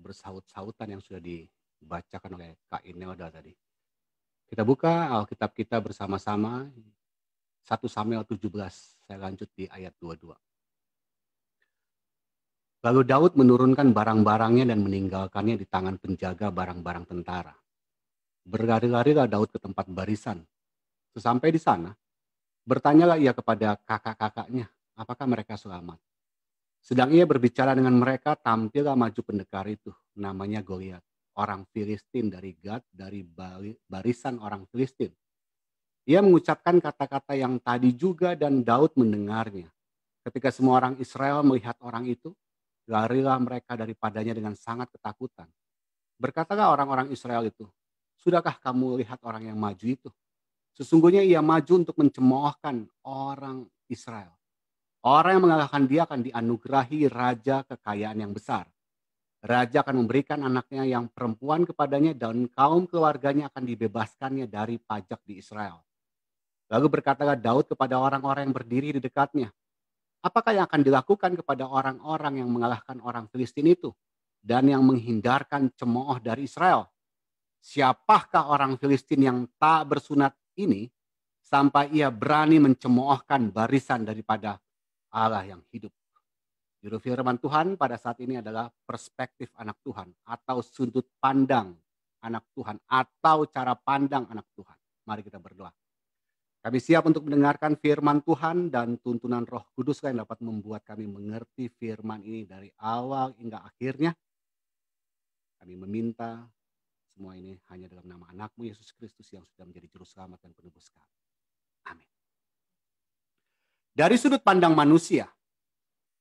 bersaut-sautan yang sudah dibacakan oleh Kak Imelda tadi. Kita buka Alkitab kita bersama-sama, 1 Samuel 17, saya lanjut di ayat 22. Lalu Daud menurunkan barang-barangnya dan meninggalkannya di tangan penjaga barang-barang tentara. Berlari-larilah Daud ke tempat barisan. Sesampai di sana, bertanyalah ia kepada kakak-kakaknya, apakah mereka selamat. Sedang ia berbicara dengan mereka, tampillah maju pendekar itu, namanya Goliat, orang Filistin dari Gad, dari barisan orang Filistin. Ia mengucapkan kata-kata yang tadi juga dan Daud mendengarnya. Ketika semua orang Israel melihat orang itu, larilah mereka daripadanya dengan sangat ketakutan. Berkatalah orang-orang Israel itu, sudahkah kamu lihat orang yang maju itu? Sesungguhnya ia maju untuk mencemoohkan orang Israel. Orang yang mengalahkan dia akan dianugerahi raja kekayaan yang besar. Raja akan memberikan anaknya yang perempuan kepadanya dan kaum keluarganya akan dibebaskannya dari pajak di Israel. Lalu berkatalah Daud kepada orang-orang yang berdiri di dekatnya, apakah yang akan dilakukan kepada orang-orang yang mengalahkan orang Filistin itu dan yang menghindarkan cemooh dari Israel? Siapakah orang Filistin yang tak bersunat ini sampai ia berani mencemoohkan barisan daripada Allah yang hidup? Juru firman Tuhan pada saat ini adalah perspektif anak Tuhan atau sudut pandang anak Tuhan atau cara pandang anak Tuhan. Mari kita berdoa. Kami siap untuk mendengarkan firman Tuhan dan tuntunan Roh Kudus yang dapat membuat kami mengerti firman ini dari awal hingga akhirnya. Kami meminta semua ini hanya dalam nama anakmu Yesus Kristus yang sudah menjadi juru selamat dan penebus kami. Amin. Dari sudut pandang manusia,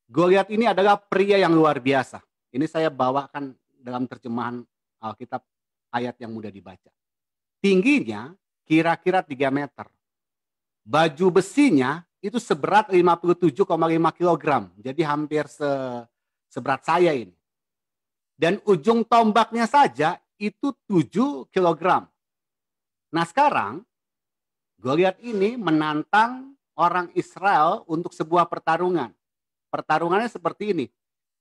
Goliat ini adalah pria yang luar biasa. Ini saya bawakan dalam terjemahan Alkitab ayat yang mudah dibaca. Tingginya kira-kira 3 meter. Baju besinya itu seberat 57,5 kg. Jadi hampir seberat saya ini. Dan ujung tombaknya saja itu 7 kg. Nah sekarang Goliat ini menantang orang Israel untuk sebuah pertarungan. Pertarungannya seperti ini.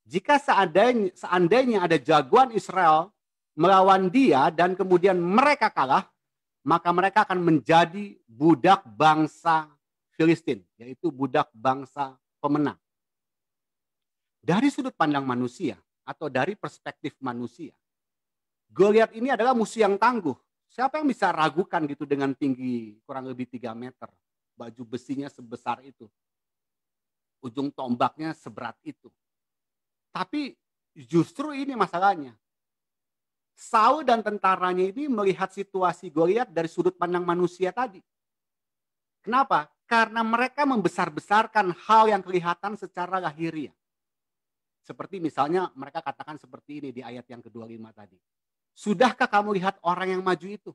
Jika seandainya ada jagoan Israel melawan dia dan kemudian mereka kalah, maka mereka akan menjadi budak bangsa Filistin, yaitu budak bangsa pemenang. Dari sudut pandang manusia atau dari perspektif manusia, Goliat ini adalah musuh yang tangguh. Siapa yang bisa ragukan gitu dengan tinggi kurang lebih 3 meter, baju besinya sebesar itu, ujung tombaknya seberat itu. Tapi justru ini masalahnya. Saul dan tentaranya ini melihat situasi Goliat dari sudut pandang manusia tadi. Kenapa? Karena mereka membesar-besarkan hal yang kelihatan secara lahiriah. Seperti misalnya mereka katakan seperti ini di ayat yang ke-25 tadi. Sudahkah kamu lihat orang yang maju itu?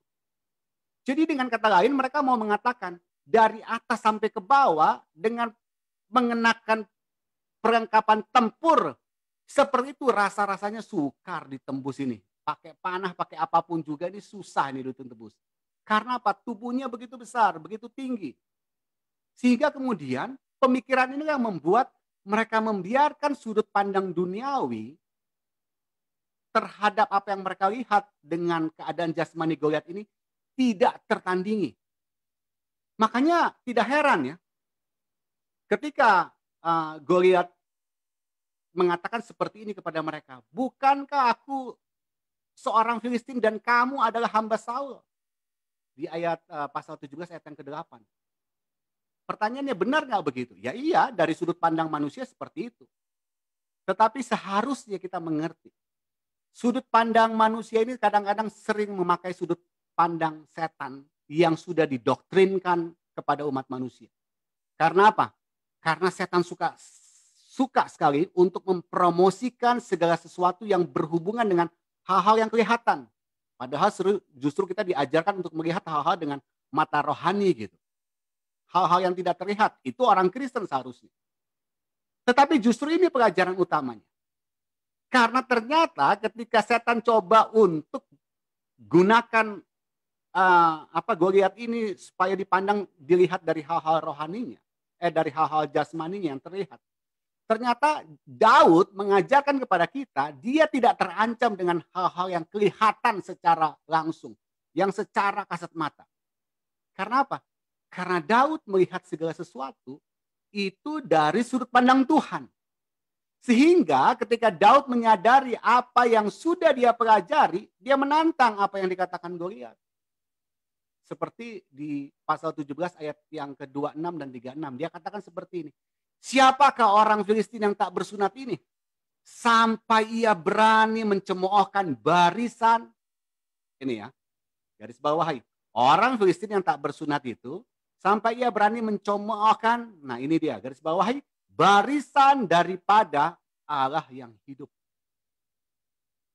Jadi dengan kata lain mereka mau mengatakan dari atas sampai ke bawah dengan mengenakan perlengkapan tempur seperti itu rasa-rasanya sukar ditembus ini. Pakai panah, pakai apapun juga ini susah ini ditembus. Karena apa? Tubuhnya begitu besar, begitu tinggi. Sehingga kemudian pemikiran ini yang membuat mereka membiarkan sudut pandang duniawi terhadap apa yang mereka lihat dengan keadaan jasmani Goliat ini tidak tertandingi. Makanya tidak heran ya, ketika Goliat mengatakan seperti ini kepada mereka, bukankah aku seorang Filistin dan kamu adalah hamba Saul? Di ayat pasal 17 ayat yang ke-8. Pertanyaannya benar nggak begitu? Ya iya, dari sudut pandang manusia seperti itu. Tetapi seharusnya kita mengerti. Sudut pandang manusia ini kadang-kadang sering memakai sudut pandang setan yang sudah didoktrinkan kepada umat manusia. Karena apa? Karena setan suka sekali untuk mempromosikan segala sesuatu yang berhubungan dengan hal-hal yang kelihatan. Padahal justru kita diajarkan untuk melihat hal-hal dengan mata rohani gitu. Hal-hal yang tidak terlihat, itu orang Kristen seharusnya. Tetapi justru ini pelajaran utamanya. Karena ternyata ketika setan coba untuk gunakan Goliat ini supaya dipandang dilihat dari hal-hal rohaninya, dari hal-hal jasmaninya yang terlihat. Ternyata Daud mengajarkan kepada kita, dia tidak terancam dengan hal-hal yang kelihatan secara langsung, yang secara kasat mata. Karena apa? Karena Daud melihat segala sesuatu itu dari sudut pandang Tuhan. Sehingga ketika Daud menyadari apa yang sudah dia pelajari, dia menantang apa yang dikatakan Goliat. Seperti di pasal 17 ayat yang ke-26 dan 36. Dia katakan seperti ini. Siapakah orang Filistin yang tak bersunat ini? Sampai ia berani mencemoohkan barisan. Ini ya, garis bawahi. Orang Filistin yang tak bersunat itu, sampai ia berani mencemoohkan, nah ini dia, garis bawahi, barisan daripada Allah yang hidup.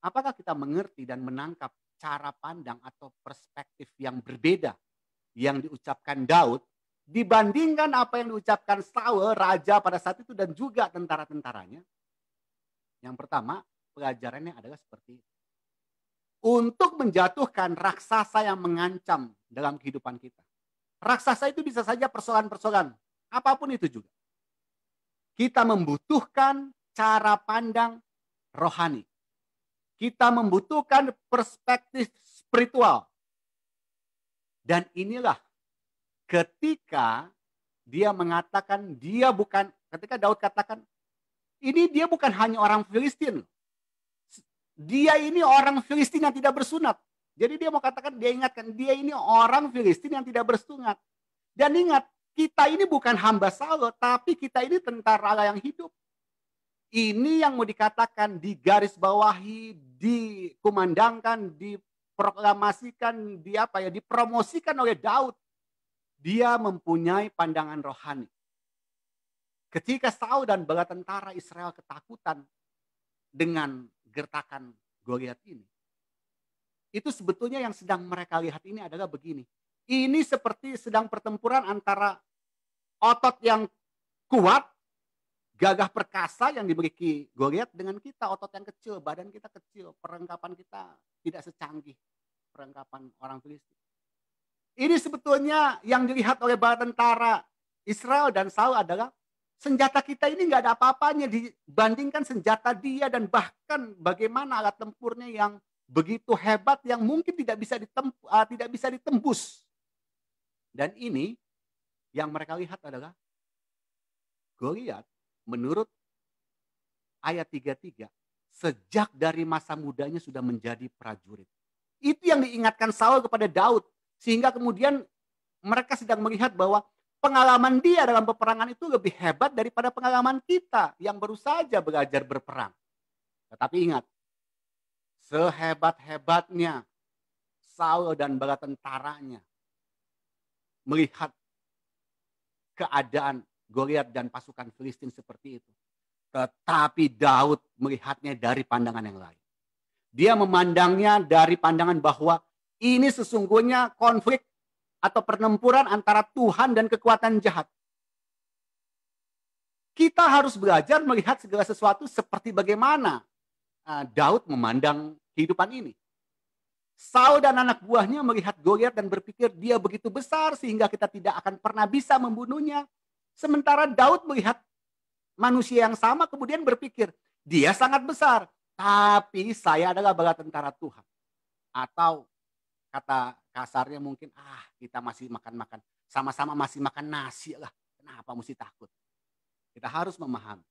Apakah kita mengerti dan menangkap cara pandang atau perspektif yang berbeda yang diucapkan Daud dibandingkan apa yang diucapkan Saul, raja pada saat itu, dan juga tentara-tentaranya? Yang pertama, pelajarannya adalah seperti itu. Untuk menjatuhkan raksasa yang mengancam dalam kehidupan kita. Raksasa itu bisa saja persoalan-persoalan, apapun itu juga. Kita membutuhkan cara pandang rohani. Kita membutuhkan perspektif spiritual. Dan inilah ketika dia mengatakan ketika Daud katakan, ini dia bukan hanya orang Filistin. Dia ini orang Filistin yang tidak bersunat. Jadi dia mau katakan, dia ingatkan, dia ini orang Filistin yang tidak bersunat. Dan ingat, kita ini bukan hamba Saul, tapi kita ini tentara Allah yang hidup. Ini yang mau dikatakan, digarisbawahi, dikumandangkan, diproklamasikan, dipromosikan oleh Daud. Dia mempunyai pandangan rohani. Ketika Saul dan bala tentara Israel ketakutan dengan gertakan Goliat ini, itu sebetulnya yang sedang mereka lihat ini adalah begini. Ini seperti sedang pertempuran antara otot yang kuat, gagah perkasa yang dimiliki Goliat dengan kita, otot yang kecil, badan kita kecil, perlengkapan kita tidak secanggih perlengkapan orang Filistin. Ini sebetulnya yang dilihat oleh bala tentara Israel dan Saul adalah senjata kita ini nggak ada apa-apanya dibandingkan senjata dia, dan bahkan bagaimana alat tempurnya yang begitu hebat yang mungkin tidak bisa ditembus. Dan ini yang mereka lihat adalah Goliat, menurut ayat 33, sejak dari masa mudanya sudah menjadi prajurit. Itu yang diingatkan Saul kepada Daud. Sehingga kemudian mereka sedang melihat bahwa pengalaman dia dalam peperangan itu lebih hebat daripada pengalaman kita yang baru saja belajar berperang. Tetapi ingat, sehebat-hebatnya Saul dan bala tentaranya melihat keadaan Goliat dan pasukan Filistin seperti itu, tetapi Daud melihatnya dari pandangan yang lain. Dia memandangnya dari pandangan bahwa ini sesungguhnya konflik atau pertempuran antara Tuhan dan kekuatan jahat. Kita harus belajar melihat segala sesuatu seperti bagaimana Daud memandang kehidupan ini. Saul dan anak buahnya melihat Goliat dan berpikir dia begitu besar sehingga kita tidak akan pernah bisa membunuhnya. Sementara Daud melihat manusia yang sama kemudian berpikir, dia sangat besar, tapi saya adalah bala tentara Tuhan. Atau kata kasarnya mungkin, kita masih makan-makan, sama-sama masih makan nasi lah, kenapa mesti takut? Kita harus memahami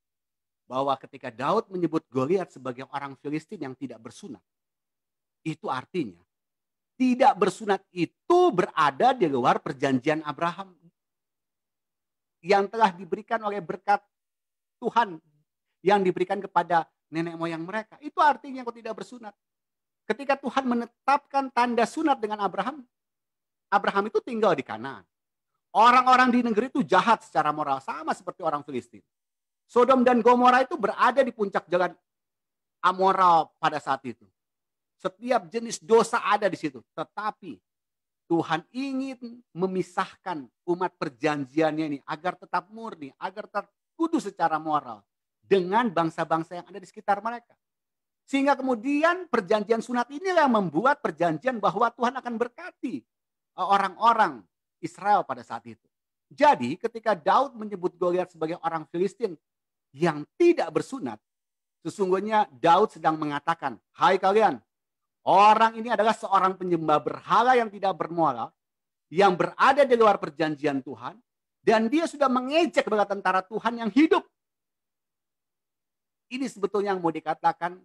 bahwa ketika Daud menyebut Goliat sebagai orang Filistin yang tidak bersunat, itu artinya tidak bersunat itu berada di luar perjanjian Abraham yang telah diberikan oleh berkat Tuhan yang diberikan kepada nenek moyang mereka. Itu artinya kau tidak bersunat. Ketika Tuhan menetapkan tanda sunat dengan Abraham, Abraham itu tinggal di Kanaan. Orang-orang di negeri itu jahat secara moral, sama seperti orang Filistin. Sodom dan Gomora itu berada di puncak jalan amoral pada saat itu. Setiap jenis dosa ada di situ. Tetapi Tuhan ingin memisahkan umat perjanjiannya ini agar tetap murni, agar tetap kudus secara moral dengan bangsa-bangsa yang ada di sekitar mereka. Sehingga kemudian perjanjian sunat inilah yang membuat perjanjian bahwa Tuhan akan berkati orang-orang Israel pada saat itu. Jadi ketika Daud menyebut Goliat sebagai orang Filistin yang tidak bersunat, sesungguhnya Daud sedang mengatakan, "Hai kalian, orang ini adalah seorang penyembah berhala yang tidak bermoral, yang berada di luar perjanjian Tuhan, dan dia sudah mengejek bala tentara Tuhan yang hidup." Ini sebetulnya yang mau dikatakan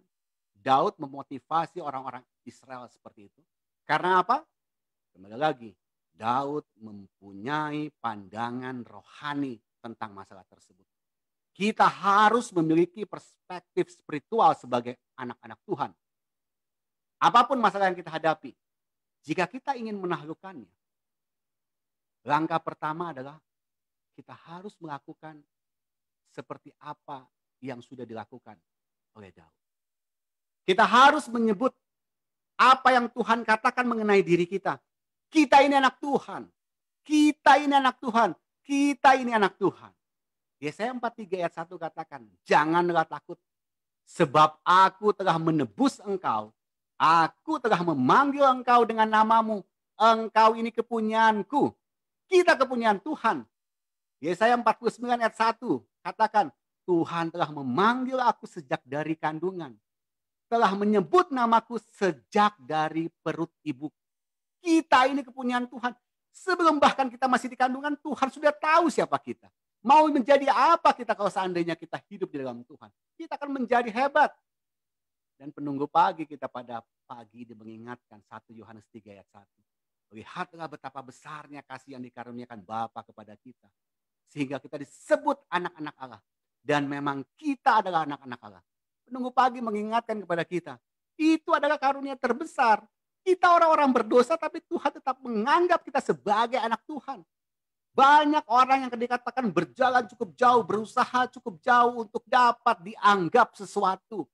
Daud memotivasi orang-orang Israel seperti itu. Karena apa? Kembali lagi, Daud mempunyai pandangan rohani tentang masalah tersebut. Kita harus memiliki perspektif spiritual sebagai anak-anak Tuhan. Apapun masalah yang kita hadapi, jika kita ingin menaklukkannya, langkah pertama adalah kita harus melakukan seperti apa yang sudah dilakukan oleh Daud. Kita harus menyebut apa yang Tuhan katakan mengenai diri kita. Kita ini anak Tuhan. Kita ini anak Tuhan. Kita ini anak Tuhan. Yesaya 43 ayat 1 katakan, "Janganlah takut, sebab aku telah menebus engkau. Aku telah memanggil engkau dengan namamu. Engkau ini kepunyaanku." Kita kepunyaan Tuhan. Yesaya 49 ayat 1 katakan, "Tuhan telah memanggil aku sejak dari kandungan. Telah menyebut namaku sejak dari perut ibu." Kita ini kepunyaan Tuhan. Sebelum bahkan kita masih di kandungan, Tuhan sudah tahu siapa kita. Mau menjadi apa kita kalau seandainya kita hidup di dalam Tuhan. Kita akan menjadi hebat. Dan penunggu pagi kita pada pagi ini mengingatkan 1 Yohanes 3 ayat 1. "Lihatlah betapa besarnya kasih yang dikaruniakan Bapa kepada kita, sehingga kita disebut anak-anak Allah. Dan memang kita adalah anak-anak Allah." Penunggu pagi mengingatkan kepada kita, itu adalah karunia terbesar. Kita orang-orang berdosa tapi Tuhan tetap menganggap kita sebagai anak Tuhan. Banyak orang yang dikatakan berjalan cukup jauh, berusaha cukup jauh untuk dapat dianggap sesuatu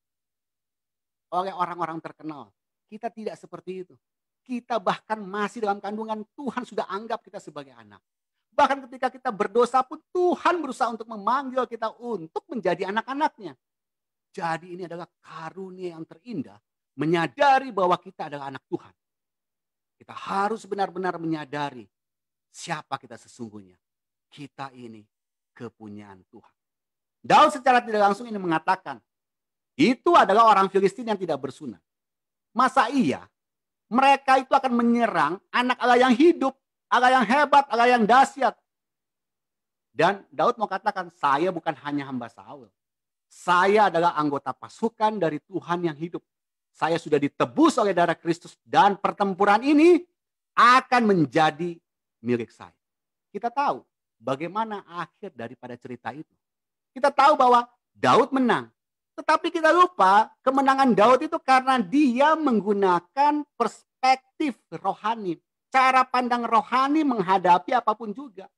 oleh orang-orang terkenal. Kita tidak seperti itu. Kita bahkan masih dalam kandungan, Tuhan sudah anggap kita sebagai anak. Bahkan ketika kita berdosa pun Tuhan berusaha untuk memanggil kita untuk menjadi anak-anaknya. Jadi ini adalah karunia yang terindah, menyadari bahwa kita adalah anak Tuhan. Kita harus benar-benar menyadari siapa kita sesungguhnya. Kita ini kepunyaan Tuhan. Daud secara tidak langsung ini mengatakan, itu adalah orang Filistin yang tidak bersunat. Masa iya mereka itu akan menyerang anak Allah yang hidup, Allah yang hebat, Allah yang dahsyat. Dan Daud mau katakan, saya bukan hanya hamba Saul. Saya adalah anggota pasukan dari Tuhan yang hidup. Saya sudah ditebus oleh darah Kristus dan pertempuran ini akan menjadi milik saya. Kita tahu bagaimana akhir daripada cerita itu. Kita tahu bahwa Daud menang. Tetapi kita lupa kemenangan Daud itu karena dia menggunakan perspektif rohani. Cara pandang rohani menghadapi apapun juga.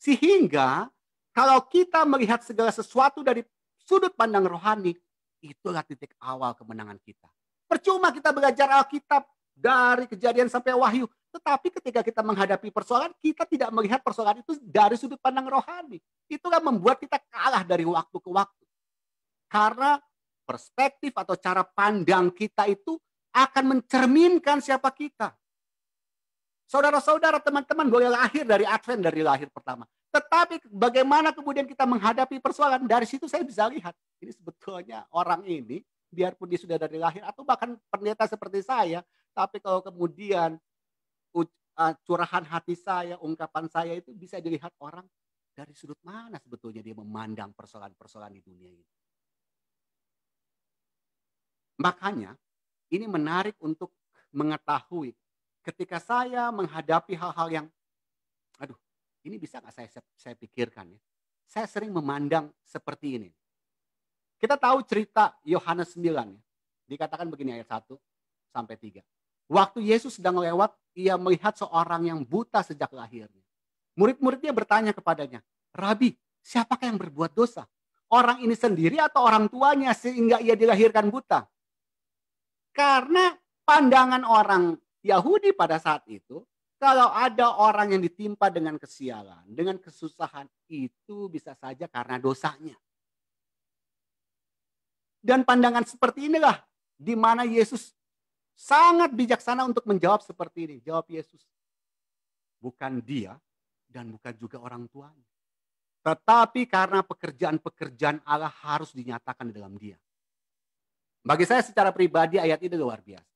Sehingga kalau kita melihat segala sesuatu dari sudut pandang rohani, itulah titik awal kemenangan kita. Percuma kita belajar Alkitab dari Kejadian sampai Wahyu. Tetapi ketika kita menghadapi persoalan, kita tidak melihat persoalan itu dari sudut pandang rohani. Itulah membuat kita kalah dari waktu ke waktu. Karena perspektif atau cara pandang kita itu akan mencerminkan siapa kita. Saudara-saudara, teman-teman boleh lahir dari Advent, dari lahir pertama. Tetapi bagaimana kemudian kita menghadapi persoalan, dari situ saya bisa lihat. Ini sebetulnya orang ini, biarpun dia sudah dari lahir, atau bahkan pendeta seperti saya, tapi kalau kemudian curahan hati saya, ungkapan saya itu bisa dilihat orang dari sudut mana sebetulnya dia memandang persoalan-persoalan di dunia ini. Makanya ini menarik untuk mengetahui ketika saya menghadapi hal-hal yang, aduh, ini bisa nggak saya pikirkan ya. Saya sering memandang seperti ini. Kita tahu cerita Yohanes 9 ya. Dikatakan begini ayat 1 sampai 3. Waktu Yesus sedang lewat, ia melihat seorang yang buta sejak lahirnya. Murid-muridnya bertanya kepadanya, "Rabi, siapakah yang berbuat dosa? Orang ini sendiri atau orang tuanya sehingga ia dilahirkan buta?" Karena pandangan orang Yahudi pada saat itu, kalau ada orang yang ditimpa dengan kesialan, dengan kesusahan, itu bisa saja karena dosanya. Dan pandangan seperti inilah di mana Yesus sangat bijaksana untuk menjawab seperti ini. Jawab Yesus, bukan dia dan bukan juga orang tuanya. Tetapi karena pekerjaan-pekerjaan Allah harus dinyatakan di dalam dia. Bagi saya secara pribadi ayat ini luar biasa.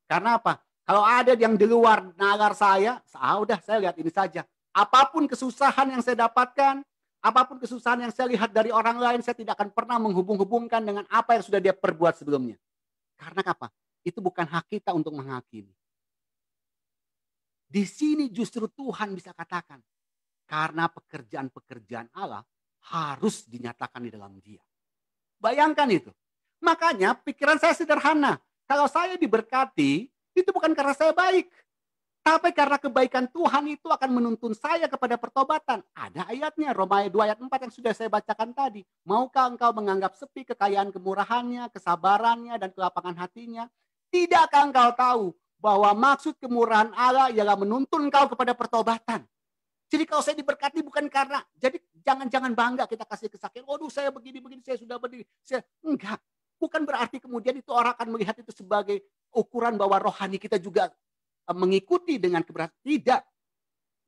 Karena apa? Kalau ada yang di luar nalar saya, udah saya lihat ini saja. Apapun kesusahan yang saya dapatkan, apapun kesusahan yang saya lihat dari orang lain, saya tidak akan pernah menghubung-hubungkan dengan apa yang sudah dia perbuat sebelumnya. Karena apa? Itu bukan hak kita untuk menghakimi. Di sini justru Tuhan bisa katakan, karena pekerjaan-pekerjaan Allah harus dinyatakan di dalam dia. Bayangkan itu. Makanya pikiran saya sederhana. Kalau saya diberkati, itu bukan karena saya baik. Tapi karena kebaikan Tuhan itu akan menuntun saya kepada pertobatan. Ada ayatnya, Roma 2 ayat 4 yang sudah saya bacakan tadi. Maukah engkau menganggap sepi kekayaan kemurahannya, kesabarannya, dan kelapangan hatinya? Tidakkah engkau tahu bahwa maksud kemurahan Allah ialah menuntun engkau kepada pertobatan? Jadi kalau saya diberkati bukan karena, jadi jangan bangga kita kasih kesaksian. Waduh saya begini-begini, saya sudah berdiri. Enggak. Bukan berarti kemudian itu orang akan melihat itu sebagai ukuran bahwa rohani kita juga mengikuti dengan keberhasilan. Tidak.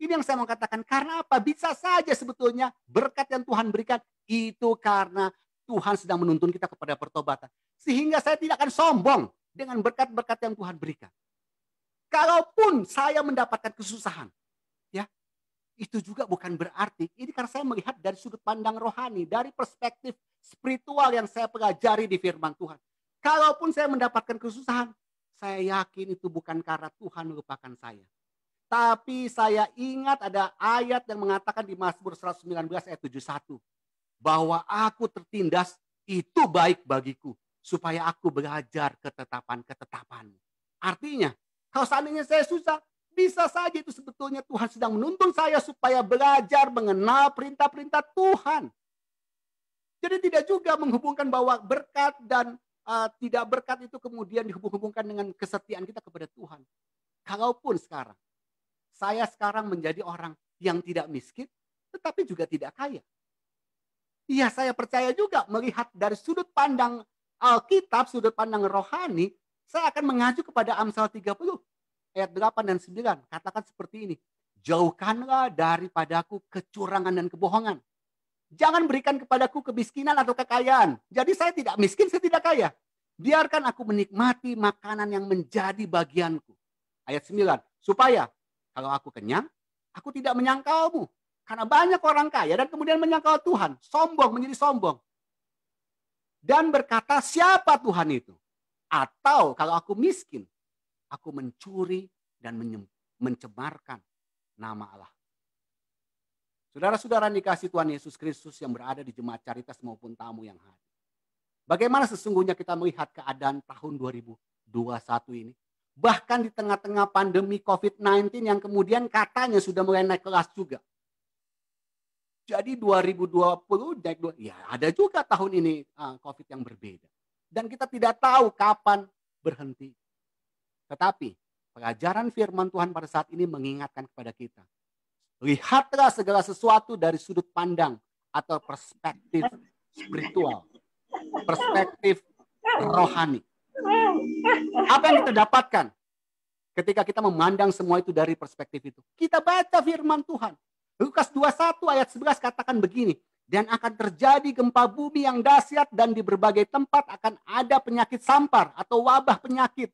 Ini yang saya mau katakan. Karena apa? Bisa saja sebetulnya berkat yang Tuhan berikan itu karena Tuhan sedang menuntun kita kepada pertobatan. Sehingga saya tidak akan sombong dengan berkat-berkat yang Tuhan berikan. Kalaupun saya mendapatkan kesusahan, ya, itu juga bukan berarti, ini karena saya melihat dari sudut pandang rohani, dari perspektif spiritual yang saya pelajari di firman Tuhan. Kalaupun saya mendapatkan kesusahan, saya yakin itu bukan karena Tuhan melupakan saya. Tapi saya ingat ada ayat yang mengatakan di Mazmur 119 ayat 71. Bahwa aku tertindas itu baik bagiku. Supaya aku belajar ketetapan-ketetapanmu. Artinya, kalau seandainya saya susah, bisa saja itu sebetulnya Tuhan sedang menuntun saya supaya belajar mengenal perintah-perintah Tuhan. Jadi tidak juga menghubungkan bahwa berkat dan tidak berkat itu kemudian dihubung-hubungkan dengan kesetiaan kita kepada Tuhan. Kalaupun saya sekarang menjadi orang yang tidak miskin, tetapi juga tidak kaya. Iya, saya percaya juga melihat dari sudut pandang Alkitab, sudut pandang rohani, saya akan mengacu kepada Amsal 30 ayat 8 dan 9. Katakan seperti ini. Jauhkanlah daripadaku kecurangan dan kebohongan. Jangan berikan kepadaku kemiskinan atau kekayaan. Jadi saya tidak miskin, saya tidak kaya. Biarkan aku menikmati makanan yang menjadi bagianku. Ayat 9. Supaya kalau aku kenyang, aku tidak menyangkalmu. Karena banyak orang kaya dan kemudian menyangkal Tuhan. Sombong, menjadi sombong. Dan berkata, siapa Tuhan itu? Atau kalau aku miskin, aku mencuri dan mencemarkan nama Allah. Saudara-saudara dikasih Tuhan Yesus Kristus yang berada di Jemaat Caritas maupun tamu yang hadir. Bagaimana sesungguhnya kita melihat keadaan tahun 2021 ini? Bahkan di tengah-tengah pandemi COVID-19 yang kemudian katanya sudah mulai naik kelas juga. Jadi 2020 naik ya ada juga tahun ini COVID yang berbeda. Dan kita tidak tahu kapan berhenti. Tetapi pelajaran firman Tuhan pada saat ini mengingatkan kepada kita. Lihatlah segala sesuatu dari sudut pandang atau perspektif spiritual. Perspektif rohani. Apa yang kita dapatkan ketika kita memandang semua itu dari perspektif itu? Kita baca firman Tuhan. Lukas 21 ayat 11 katakan begini. Dan akan terjadi gempa bumi yang dahsyat dan di berbagai tempat akan ada penyakit sampar atau wabah penyakit.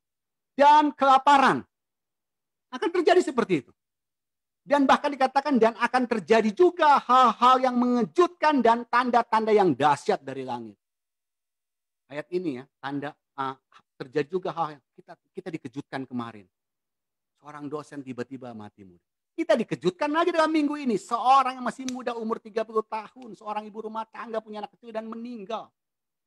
Dan kelaparan. Akan terjadi seperti itu. Dan bahkan dikatakan dan akan terjadi juga hal-hal yang mengejutkan dan tanda-tanda yang dahsyat dari langit. Ayat ini ya, tanda terjadi juga hal yang kita dikejutkan kemarin. Seorang dosen tiba-tiba mati muda. Kita dikejutkan lagi dalam minggu ini. Seorang yang masih muda umur 30 tahun. Seorang ibu rumah tangga punya anak kecil dan meninggal.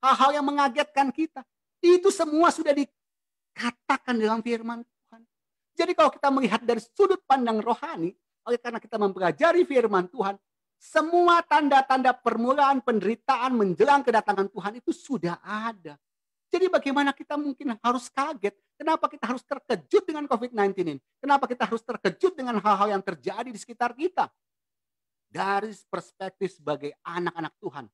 Hal-hal yang mengagetkan kita. Itu semua sudah dikatakan dalam firman Tuhan. Jadi kalau kita melihat dari sudut pandang rohani. Oleh karena kita mempelajari firman Tuhan. Semua tanda-tanda permulaan penderitaan menjelang kedatangan Tuhan itu sudah ada. Jadi bagaimana kita mungkin harus kaget? Kenapa kita harus terkejut dengan COVID-19 ini? Kenapa kita harus terkejut dengan hal-hal yang terjadi di sekitar kita? Dari perspektif sebagai anak-anak Tuhan.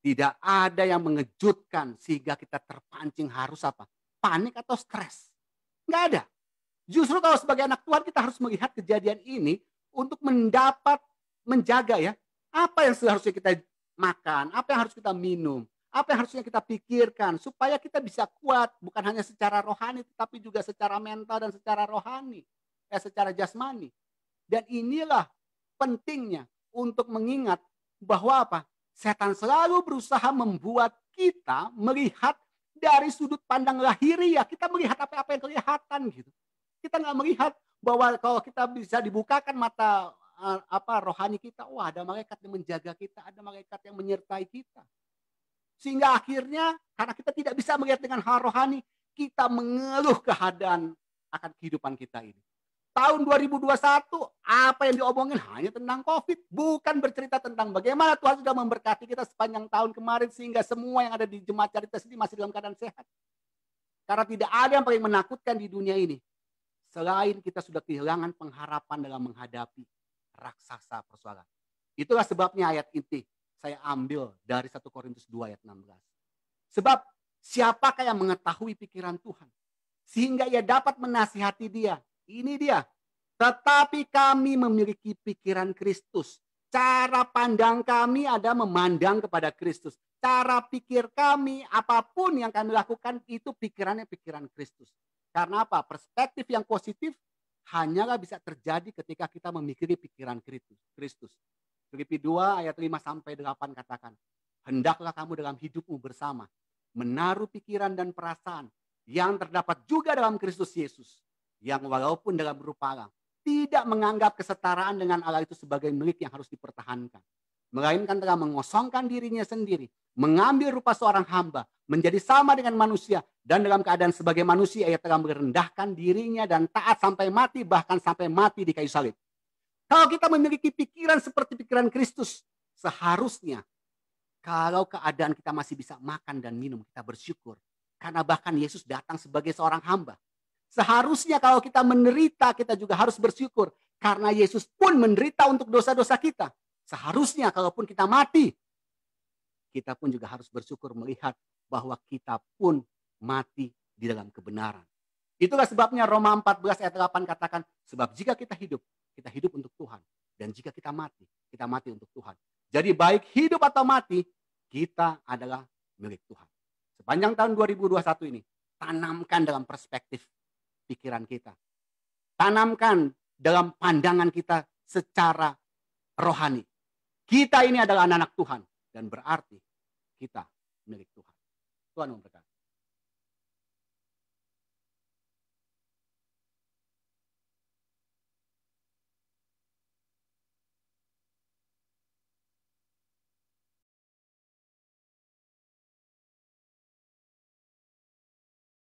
Tidak ada yang mengejutkan sehingga kita terpancing harus apa? Panik atau stres. Nggak ada. Justru kalau sebagai anak Tuhan kita harus melihat kejadian ini untuk menjaga ya. Apa yang seharusnya kita makan, apa yang harus kita minum, apa yang harusnya kita pikirkan supaya kita bisa kuat bukan hanya secara rohani tetapi juga secara mental dan secara rohani, secara jasmani. Dan inilah pentingnya untuk mengingat bahwa apa? Setan selalu berusaha membuat kita melihat dari sudut pandang lahiriah. Kita melihat apa-apa yang kelihatan gitu. Kita nggak melihat bahwa kalau kita bisa dibukakan mata rohani kita, wah ada malaikat yang menjaga kita, ada malaikat yang menyertai kita. Sehingga akhirnya karena kita tidak bisa melihat dengan hal rohani, kita mengeluh keadaan akan kehidupan kita ini. Tahun 2021 apa yang diomongin hanya tentang COVID, bukan bercerita tentang bagaimana Tuhan sudah memberkati kita sepanjang tahun kemarin sehingga semua yang ada di jemaat Caritas ini masih dalam keadaan sehat. Karena tidak ada yang paling menakutkan di dunia ini selain kita sudah kehilangan pengharapan dalam menghadapi raksasa persoalan. Itulah sebabnya ayat inti saya ambil dari 1 Korintus 2 ayat 16. Sebab siapakah yang mengetahui pikiran Tuhan sehingga ia dapat menasihati dia? Ini dia. Tetapi kami memiliki pikiran Kristus. Cara pandang kami ada memandang kepada Kristus. Cara pikir kami, apapun yang kami lakukan itu pikirannya pikiran Kristus. Karena apa? Perspektif yang positif hanyalah bisa terjadi ketika kita memikiri pikiran Kristus. Filipi 2 ayat 5 sampai 8 katakan, hendaklah kamu dalam hidupmu bersama menaruh pikiran dan perasaan yang terdapat juga dalam Kristus Yesus, yang walaupun dalam rupa Allah tidak menganggap kesetaraan dengan Allah itu sebagai milik yang harus dipertahankan, melainkan telah mengosongkan dirinya sendiri, mengambil rupa seorang hamba, menjadi sama dengan manusia, dan dalam keadaan sebagai manusia ia telah merendahkan dirinya dan taat sampai mati, bahkan sampai mati di kayu salib. Kalau kita memiliki pikiran seperti pikiran Kristus, seharusnya kalau keadaan kita masih bisa makan dan minum, kita bersyukur. Karena bahkan Yesus datang sebagai seorang hamba. Seharusnya kalau kita menderita, kita juga harus bersyukur. Karena Yesus pun menderita untuk dosa-dosa kita. Seharusnya kalaupun kita mati, kita pun juga harus bersyukur melihat bahwa kita pun mati di dalam kebenaran. Itulah sebabnya Roma 14 ayat 8 katakan, sebab jika kita hidup untuk Tuhan. Dan jika kita mati untuk Tuhan. Jadi baik hidup atau mati, kita adalah milik Tuhan. Sepanjang tahun 2021 ini, tanamkan dalam perspektif pikiran kita. Tanamkan dalam pandangan kita secara rohani. Kita ini adalah anak-anak Tuhan. Dan berarti kita milik Tuhan. Tuhan memberkati.